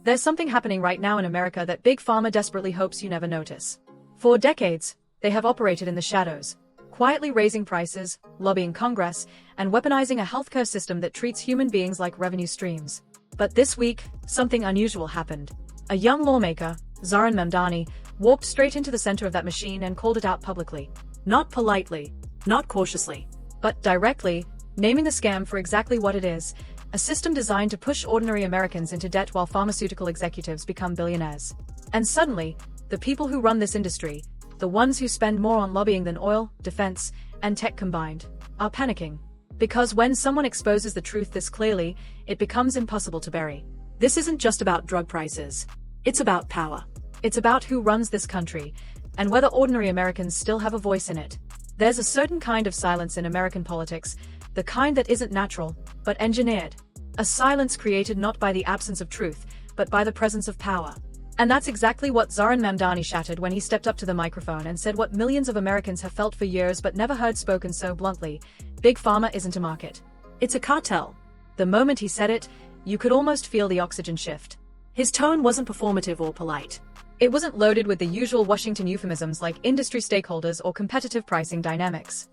There's something happening right now in America that Big Pharma desperately hopes you never notice. For decades, they have operated in the shadows, quietly raising prices, lobbying Congress, and weaponizing a healthcare system that treats human beings like revenue streams. But this week, something unusual happened. A young lawmaker, Zohran Mamdani, walked straight into the center of that machine and called it out publicly. Not politely, not cautiously, but directly, naming the scam for exactly what it is: a system designed to push ordinary Americans into debt while pharmaceutical executives become billionaires. And suddenly, the people who run this industry, the ones who spend more on lobbying than oil, defense, and tech combined, are panicking. Because when someone exposes the truth this clearly, it becomes impossible to bury. This isn't just about drug prices. It's about power. It's about who runs this country, and whether ordinary Americans still have a voice in it. There's a certain kind of silence in American politics, the kind that isn't natural, but engineered. A silence created not by the absence of truth, but by the presence of power. And that's exactly what Zohran Mamdani shattered when he stepped up to the microphone and said what millions of Americans have felt for years but never heard spoken so bluntly: Big Pharma isn't a market. It's a cartel. The moment he said it, you could almost feel the oxygen shift. His tone wasn't performative or polite. It wasn't loaded with the usual Washington euphemisms like industry stakeholders or competitive pricing dynamics.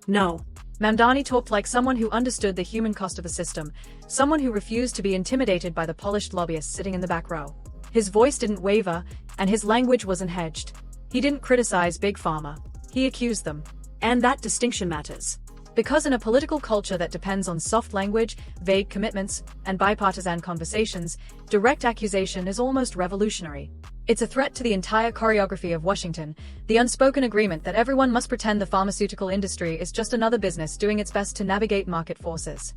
No. Mamdani talked like someone who understood the human cost of the system, someone who refused to be intimidated by the polished lobbyists sitting in the back row. His voice didn't waver, and his language wasn't hedged. He didn't criticize Big Pharma. He accused them. And that distinction matters. Because in a political culture that depends on soft language, vague commitments, and bipartisan conversations, direct accusation is almost revolutionary. It's a threat to the entire choreography of Washington, the unspoken agreement that everyone must pretend the pharmaceutical industry is just another business doing its best to navigate market forces.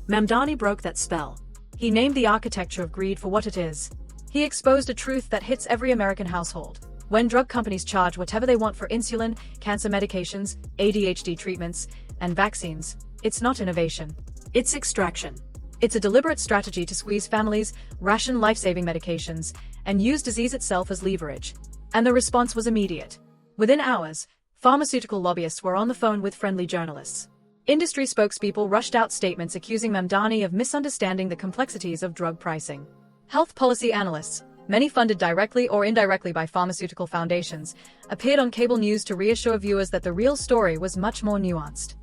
Mamdani broke that spell. He named the architecture of greed for what it is. He exposed a truth that hits every American household. When drug companies charge whatever they want for insulin, cancer medications, ADHD treatments, and vaccines, it's not innovation. It's extraction. It's a deliberate strategy to squeeze families, ration life-saving medications, and use disease itself as leverage. And the response was immediate. Within hours, pharmaceutical lobbyists were on the phone with friendly journalists. Industry spokespeople rushed out statements accusing Mamdani of misunderstanding the complexities of drug pricing. Health policy analysts, many funded directly or indirectly by pharmaceutical foundations, appeared on cable news to reassure viewers that the real story was much more nuanced.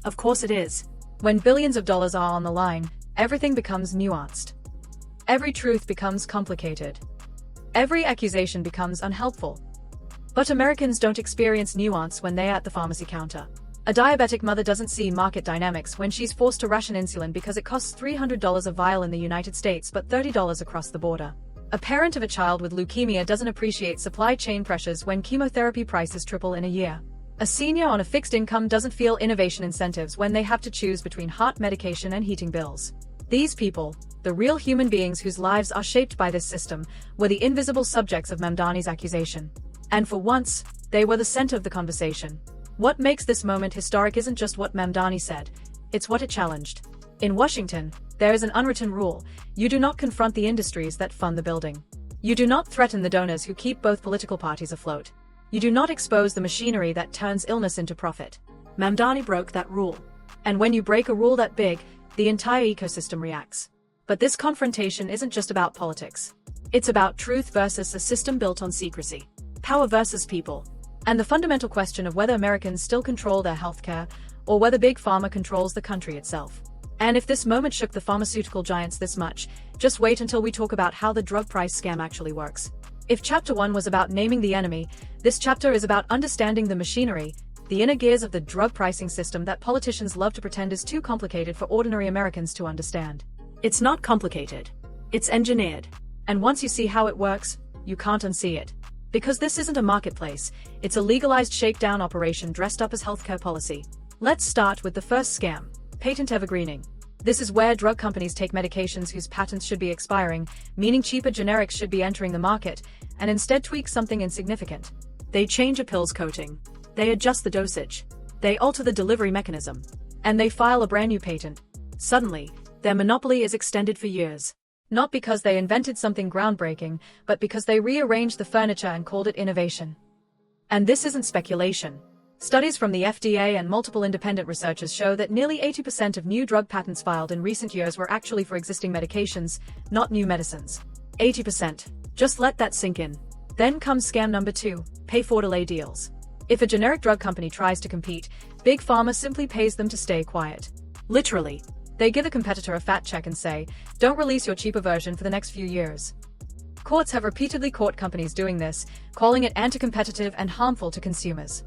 Of course it is. When billions of dollars are on the line, everything becomes nuanced. Every truth becomes complicated. Every accusation becomes unhelpful. But Americans don't experience nuance when they're at the pharmacy counter. A diabetic mother doesn't see market dynamics when she's forced to ration insulin because it costs $300 a vial in the United States but $30 across the border. A parent of a child with leukemia doesn't appreciate supply chain pressures when chemotherapy prices triple in a year. A senior on a fixed income doesn't feel innovation incentives when they have to choose between heart medication and heating bills. These people, the real human beings whose lives are shaped by this system, were the invisible subjects of Mamdani's accusation. And for once, they were the center of the conversation. What makes this moment historic isn't just what Mamdani said, it's what it challenged. In Washington, there is an unwritten rule: you do not confront the industries that fund the building. You do not threaten the donors who keep both political parties afloat. You do not expose the machinery that turns illness into profit. Mamdani broke that rule. And when you break a rule that big, the entire ecosystem reacts. But this confrontation isn't just about politics. It's about truth versus a system built on secrecy. Power versus people. And the fundamental question of whether Americans still control their healthcare, or whether Big Pharma controls the country itself. And if this moment shook the pharmaceutical giants this much, just wait until we talk about how the drug price scam actually works. If Chapter 1 was about naming the enemy, this chapter is about understanding the machinery, the inner gears of the drug pricing system that politicians love to pretend is too complicated for ordinary Americans to understand. It's not complicated. It's engineered. And once you see how it works, you can't unsee it. Because this isn't a marketplace, it's a legalized shakedown operation dressed up as healthcare policy. Let's start with the first scam: patent evergreening. This is where drug companies take medications whose patents should be expiring, meaning cheaper generics should be entering the market, and instead tweak something insignificant. They change a pill's coating. They adjust the dosage. They alter the delivery mechanism. And they file a brand new patent. Suddenly, their monopoly is extended for years. Not because they invented something groundbreaking, but because they rearranged the furniture and called it innovation. And this isn't speculation. Studies from the FDA and multiple independent researchers show that nearly 80% of new drug patents filed in recent years were actually for existing medications, not new medicines. 80%. Just let that sink in. Then comes scam number 2, pay for delay deals. If a generic drug company tries to compete, Big Pharma simply pays them to stay quiet. Literally. They give a competitor a fat check and say, don't release your cheaper version for the next few years. Courts have repeatedly caught companies doing this, calling it anti-competitive and harmful to consumers.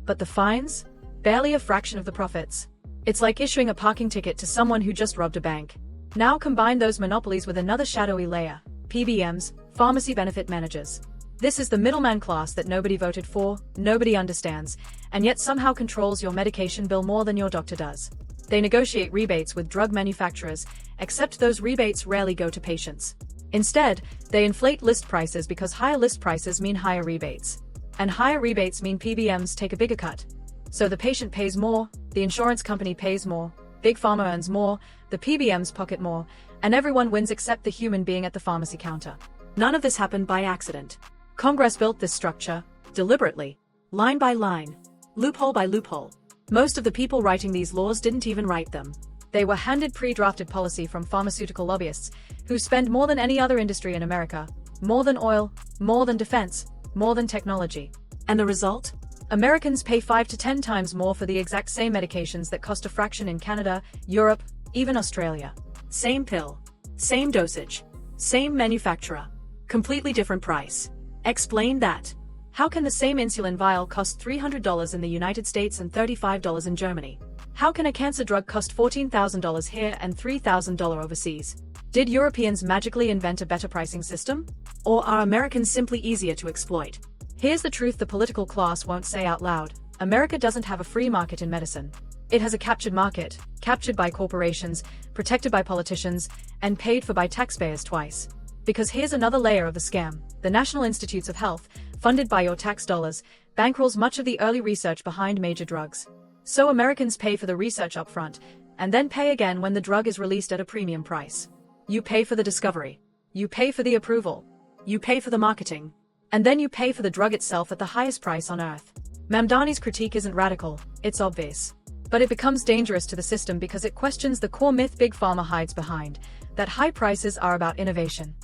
But the fines? Barely a fraction of the profits. It's like issuing a parking ticket to someone who just robbed a bank. Now combine those monopolies with another shadowy layer, PBMs, pharmacy benefit managers. This is the middleman class that nobody voted for, nobody understands, and yet somehow controls your medication bill more than your doctor does. They negotiate rebates with drug manufacturers, except those rebates rarely go to patients. Instead, they inflate list prices because higher list prices mean higher rebates. And higher rebates mean PBMs take a bigger cut. So the patient pays more, the insurance company pays more, Big Pharma earns more, the PBMs pocket more, and everyone wins except the human being at the pharmacy counter. None of this happened by accident. Congress built this structure, deliberately, line by line, loophole by loophole. Most of the people writing these laws didn't even write them. They were handed pre-drafted policy from pharmaceutical lobbyists, who spend more than any other industry in America, more than oil, more than defense, more than technology. And the result? Americans pay 5 to 10 times more for the exact same medications that cost a fraction in Canada, Europe, even Australia. Same pill, same dosage, same manufacturer, completely different price. Explain that. How can the same insulin vial cost $300 in the United States and $35 in Germany? How can a cancer drug cost $14,000 here and $3,000 overseas? Did Europeans magically invent a better pricing system? Or are Americans simply easier to exploit? Here's the truth the political class won't say out loud. America doesn't have a free market in medicine. It has a captured market, captured by corporations, protected by politicians, and paid for by taxpayers twice. Because here's another layer of the scam. The National Institutes of Health, funded by your tax dollars, bankrolls much of the early research behind major drugs. So Americans pay for the research upfront, and then pay again when the drug is released at a premium price. You pay for the discovery. You pay for the approval. You pay for the marketing. And then you pay for the drug itself at the highest price on earth. Mamdani's critique isn't radical, it's obvious. But it becomes dangerous to the system because it questions the core myth Big Pharma hides behind, that high prices are about innovation.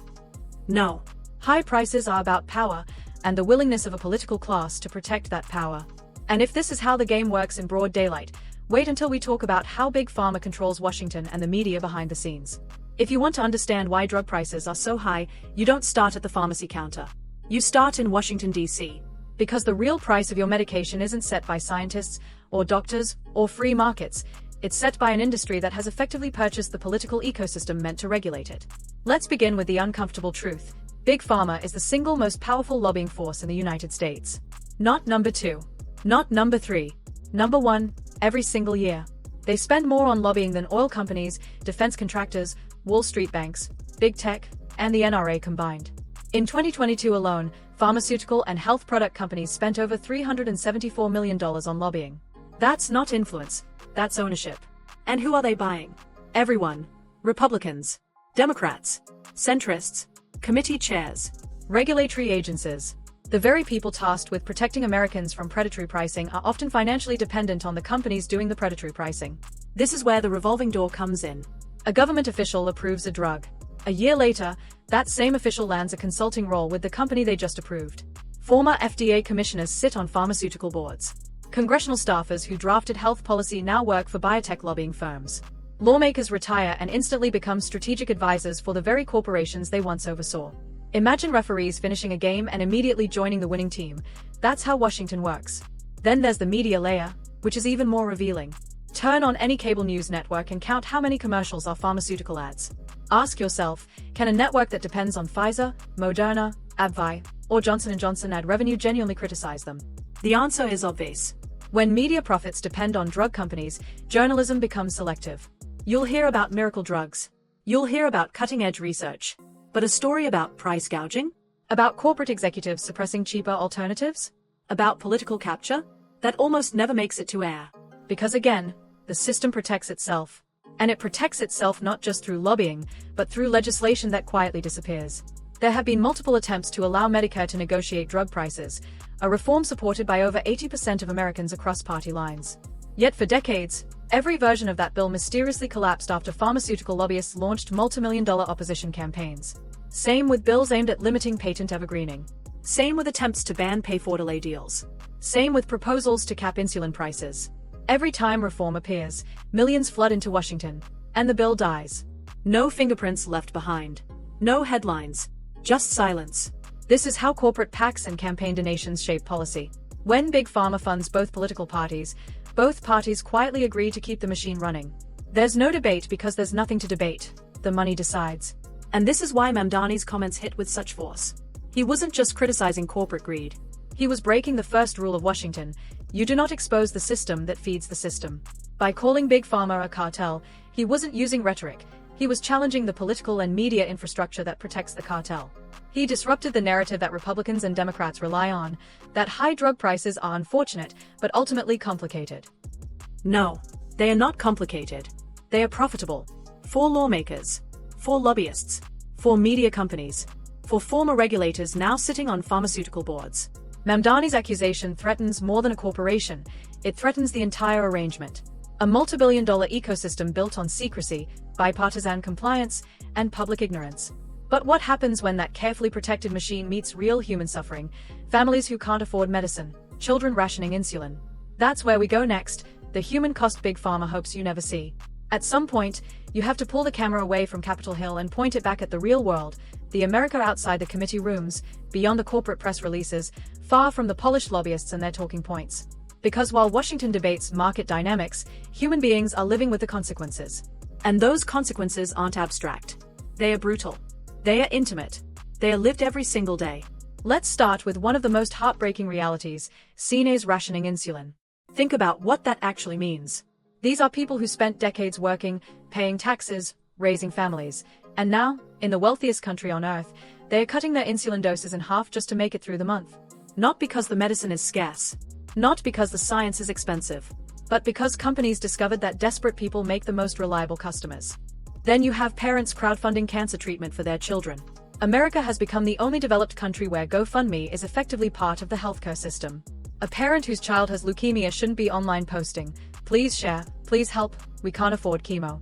No. High prices are about power, and the willingness of a political class to protect that power. And if this is how the game works in broad daylight, wait until we talk about how Big Pharma controls Washington and the media behind the scenes. If you want to understand why drug prices are so high, you don't start at the pharmacy counter. You start in Washington, D.C. Because the real price of your medication isn't set by scientists, or doctors, or free markets. It's set by an industry that has effectively purchased the political ecosystem meant to regulate it. Let's begin with the uncomfortable truth. Big Pharma is the single most powerful lobbying force in the United States. Not number 2. Not number 3. Number 1, every single year. They spend more on lobbying than oil companies, defense contractors, Wall Street banks, big tech, and the NRA combined. In 2022 alone, pharmaceutical and health product companies spent over $374 million on lobbying. That's not influence, that's ownership. And who are they buying? Everyone. Republicans, Democrats, centrists, committee chairs, regulatory agencies. The very people tasked with protecting Americans from predatory pricing are often financially dependent on the companies doing the predatory pricing. This is where the revolving door comes in. A government official approves a drug. A year later, that same official lands a consulting role with the company they just approved. Former FDA commissioners sit on pharmaceutical boards. Congressional staffers who drafted health policy now work for biotech lobbying firms. Lawmakers retire and instantly become strategic advisors for the very corporations they once oversaw. Imagine referees finishing a game and immediately joining the winning team. That's how Washington works. Then there's the media layer, which is even more revealing. Turn on any cable news network and count how many commercials are pharmaceutical ads. Ask yourself, can a network that depends on Pfizer, Moderna, AbbVie, or Johnson & Johnson ad revenue genuinely criticize them? The answer is obvious. When media profits depend on drug companies, journalism becomes selective. You'll hear about miracle drugs. You'll hear about cutting-edge research. But a story about price gouging? About corporate executives suppressing cheaper alternatives? About political capture? That almost never makes it to air. Because again, the system protects itself. And it protects itself not just through lobbying, but through legislation that quietly disappears. There have been multiple attempts to allow Medicare to negotiate drug prices, a reform supported by over 80% of Americans across party lines. Yet for decades, every version of that bill mysteriously collapsed after pharmaceutical lobbyists launched multi-million-dollar opposition campaigns. Same with bills aimed at limiting patent evergreening. Same with attempts to ban pay-for-delay deals. Same with proposals to cap insulin prices. Every time reform appears, millions flood into Washington, and the bill dies. No fingerprints left behind. No headlines. Just silence. This is how corporate PACs and campaign donations shape policy. When Big Pharma funds both political parties, both parties quietly agree to keep the machine running. There's no debate because there's nothing to debate. The money decides. And this is why Mamdani's comments hit with such force. He wasn't just criticizing corporate greed. He was breaking the first rule of Washington: you do not expose the system that feeds the system. By calling Big Pharma a cartel, he wasn't using rhetoric. He was challenging the political and media infrastructure that protects the cartel. He disrupted the narrative that Republicans and Democrats rely on, that high drug prices are unfortunate, but ultimately complicated. No, they are not complicated. They are profitable. For lawmakers, for lobbyists, for media companies, for former regulators now sitting on pharmaceutical boards. Mamdani's accusation threatens more than a corporation. It threatens the entire arrangement. A multi-billion-dollar ecosystem built on secrecy, bipartisan compliance, and public ignorance. But what happens when that carefully protected machine meets real human suffering? Families who can't afford medicine, children rationing insulin. That's where we go next, the human cost Big Pharma hopes you never see. At some point, you have to pull the camera away from Capitol Hill and point it back at the real world, the America outside the committee rooms, beyond the corporate press releases, far from the polished lobbyists and their talking points. Because while Washington debates market dynamics, human beings are living with the consequences. And those consequences aren't abstract. They are brutal. They are intimate. They are lived every single day. Let's start with one of the most heartbreaking realities: CNA's rationing insulin. Think about what that actually means. These are people who spent decades working, paying taxes, raising families, and now, in the wealthiest country on earth, they are cutting their insulin doses in half just to make it through the month. Not because the medicine is scarce. Not because the science is expensive. But because companies discovered that desperate people make the most reliable customers. Then you have parents crowdfunding cancer treatment for their children. America has become the only developed country where GoFundMe is effectively part of the healthcare system. A parent whose child has leukemia shouldn't be online posting, "Please share, please help, we can't afford chemo."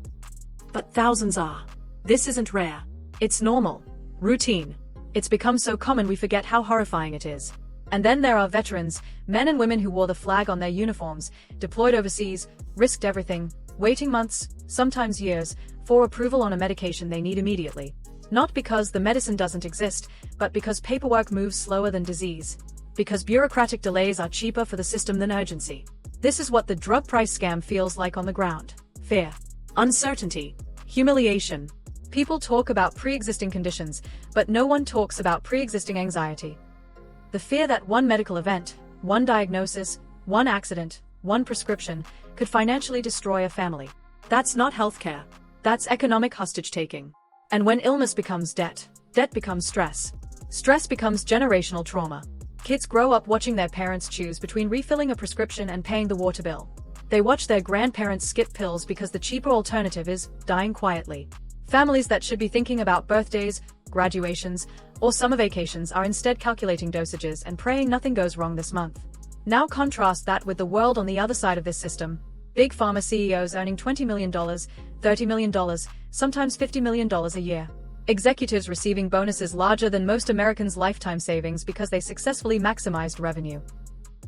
But thousands are. This isn't rare. It's normal. Routine. It's become so common we forget how horrifying it is. And then there are veterans, men and women who wore the flag on their uniforms, deployed overseas, risked everything, waiting months, sometimes years, for approval on a medication they need immediately. Not because the medicine doesn't exist, but because paperwork moves slower than disease. Because bureaucratic delays are cheaper for the system than urgency. This is what the drug price scam feels like on the ground. Fear. Uncertainty. Humiliation. People talk about pre-existing conditions, but no one talks about pre-existing anxiety. The fear that one medical event, one diagnosis, one accident, one prescription, could financially destroy a family. That's not healthcare. That's economic hostage-taking. And when illness becomes debt, debt becomes stress. Stress becomes generational trauma. Kids grow up watching their parents choose between refilling a prescription and paying the water bill. They watch their grandparents skip pills because the cheaper alternative is dying quietly. Families that should be thinking about birthdays, graduations, or summer vacations are instead calculating dosages and praying nothing goes wrong this month. Now contrast that with the world on the other side of this system. Big Pharma CEOs earning $20 million, $30 million, sometimes $50 million a year. Executives receiving bonuses larger than most Americans' lifetime savings because they successfully maximized revenue.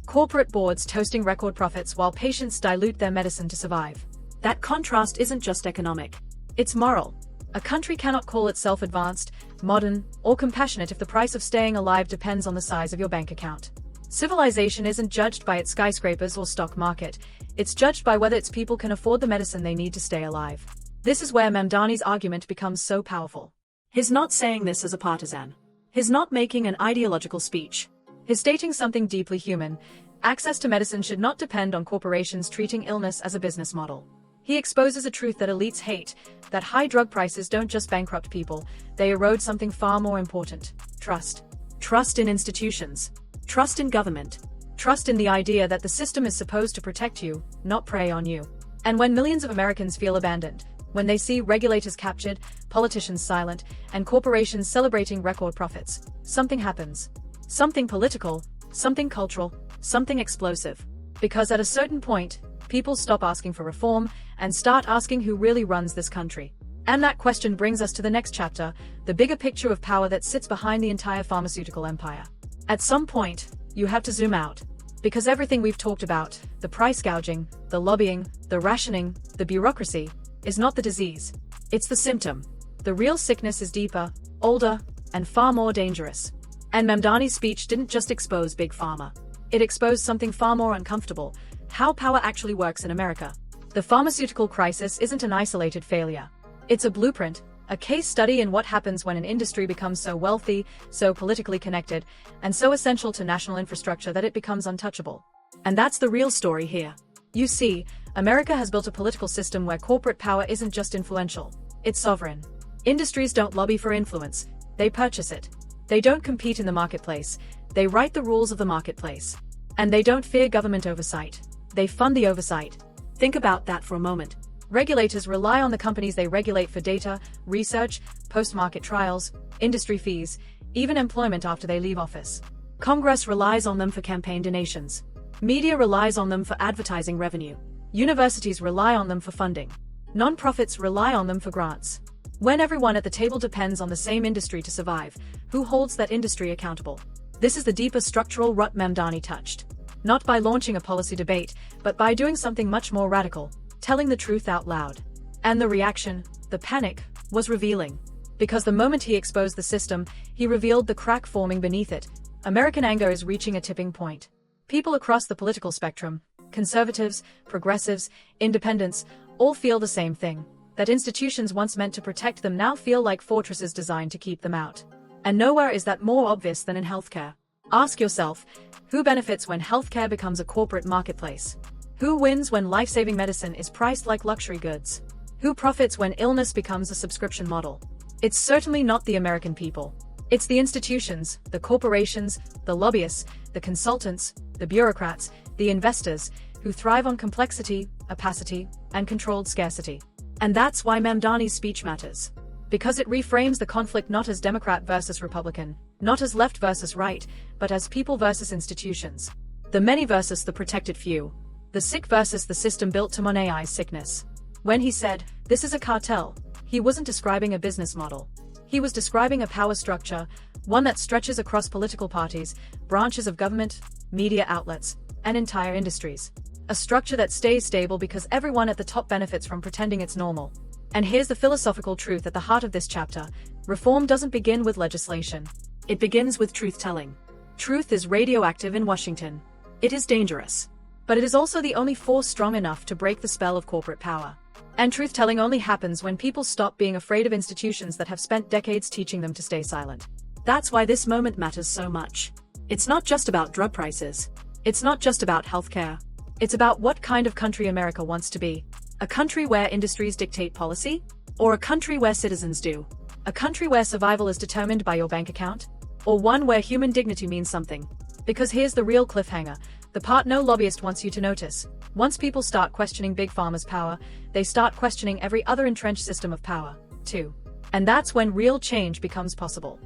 Corporate boards toasting record profits while patients dilute their medicine to survive. That contrast isn't just economic. It's moral. A country cannot call itself advanced, modern, or compassionate if the price of staying alive depends on the size of your bank account. Civilization isn't judged by its skyscrapers or stock market. It's judged by whether its people can afford the medicine they need to stay alive. This is where Mamdani's argument becomes so powerful. He's not saying this as a partisan. He's not making an ideological speech. He's stating something deeply human. Access to medicine should not depend on corporations treating illness as a business model. He exposes a truth that elites hate, that high drug prices don't just bankrupt people, they erode something far more important: trust. Trust in institutions. Trust in government. Trust in the idea that the system is supposed to protect you, not prey on you. And when millions of Americans feel abandoned, when they see regulators captured, politicians silent, and corporations celebrating record profits, something happens. Something political, something cultural, something explosive. Because at a certain point, people stop asking for reform and start asking who really runs this country. And that question brings us to the next chapter, the bigger picture of power that sits behind the entire pharmaceutical empire. At some point, you have to zoom out. Because everything we've talked about, the price gouging, the lobbying, the rationing, the bureaucracy, is not the disease. It's the symptom. The real sickness is deeper, older, and far more dangerous. And Mamdani's speech didn't just expose Big Pharma. It exposed something far more uncomfortable, how power actually works in America. The pharmaceutical crisis isn't an isolated failure. It's a blueprint, a case study in what happens when an industry becomes so wealthy, so politically connected, and so essential to national infrastructure that it becomes untouchable. And that's the real story here. You see, America has built a political system where corporate power isn't just influential, it's sovereign. Industries don't lobby for influence, they purchase it. They don't compete in the marketplace, they write the rules of the marketplace. And they don't fear government oversight, they fund the oversight. Think about that for a moment. Regulators rely on the companies they regulate for data, research, post-market trials, industry fees, even employment after they leave office. Congress relies on them for campaign donations. Media relies on them for advertising revenue. Universities rely on them for funding. Non-profits rely on them for grants. When everyone at the table depends on the same industry to survive, who holds that industry accountable? This is the deeper structural rut Mamdani touched. Not by launching a policy debate, but by doing something much more radical. Telling the truth out loud. And the reaction, the panic, was revealing. Because the moment he exposed the system, he revealed the crack forming beneath it. American anger is reaching a tipping point. People across the political spectrum, conservatives, progressives, independents, all feel the same thing. That institutions once meant to protect them now feel like fortresses designed to keep them out. And nowhere is that more obvious than in healthcare. Ask yourself, who benefits when healthcare becomes a corporate marketplace? Who wins when life-saving medicine is priced like luxury goods? Who profits when illness becomes a subscription model? It's certainly not the American people. It's the institutions, the corporations, the lobbyists, the consultants, the bureaucrats, the investors, who thrive on complexity, opacity, and controlled scarcity. And that's why Mamdani's speech matters. Because it reframes the conflict not as Democrat versus Republican, not as left versus right, but as people versus institutions. The many versus the protected few. The sick versus the system built to monetize sickness. When he said, "This is a cartel," he wasn't describing a business model. He was describing a power structure, one that stretches across political parties, branches of government, media outlets, and entire industries. A structure that stays stable because everyone at the top benefits from pretending it's normal. And here's the philosophical truth at the heart of this chapter. Reform doesn't begin with legislation. It begins with truth-telling. Truth is radioactive in Washington. It is dangerous. But it is also the only force strong enough to break the spell of corporate power. And truth-telling only happens when people stop being afraid of institutions that have spent decades teaching them to stay silent. That's why this moment matters so much. It's not just about drug prices. It's not just about healthcare. It's about what kind of country America wants to be. A country where industries dictate policy? Or a country where citizens do? A country where survival is determined by your bank account? Or one where human dignity means something? Because here's the real cliffhanger. The part no lobbyist wants you to notice. Once people start questioning Big Pharma's power, they start questioning every other entrenched system of power, too. And that's when real change becomes possible.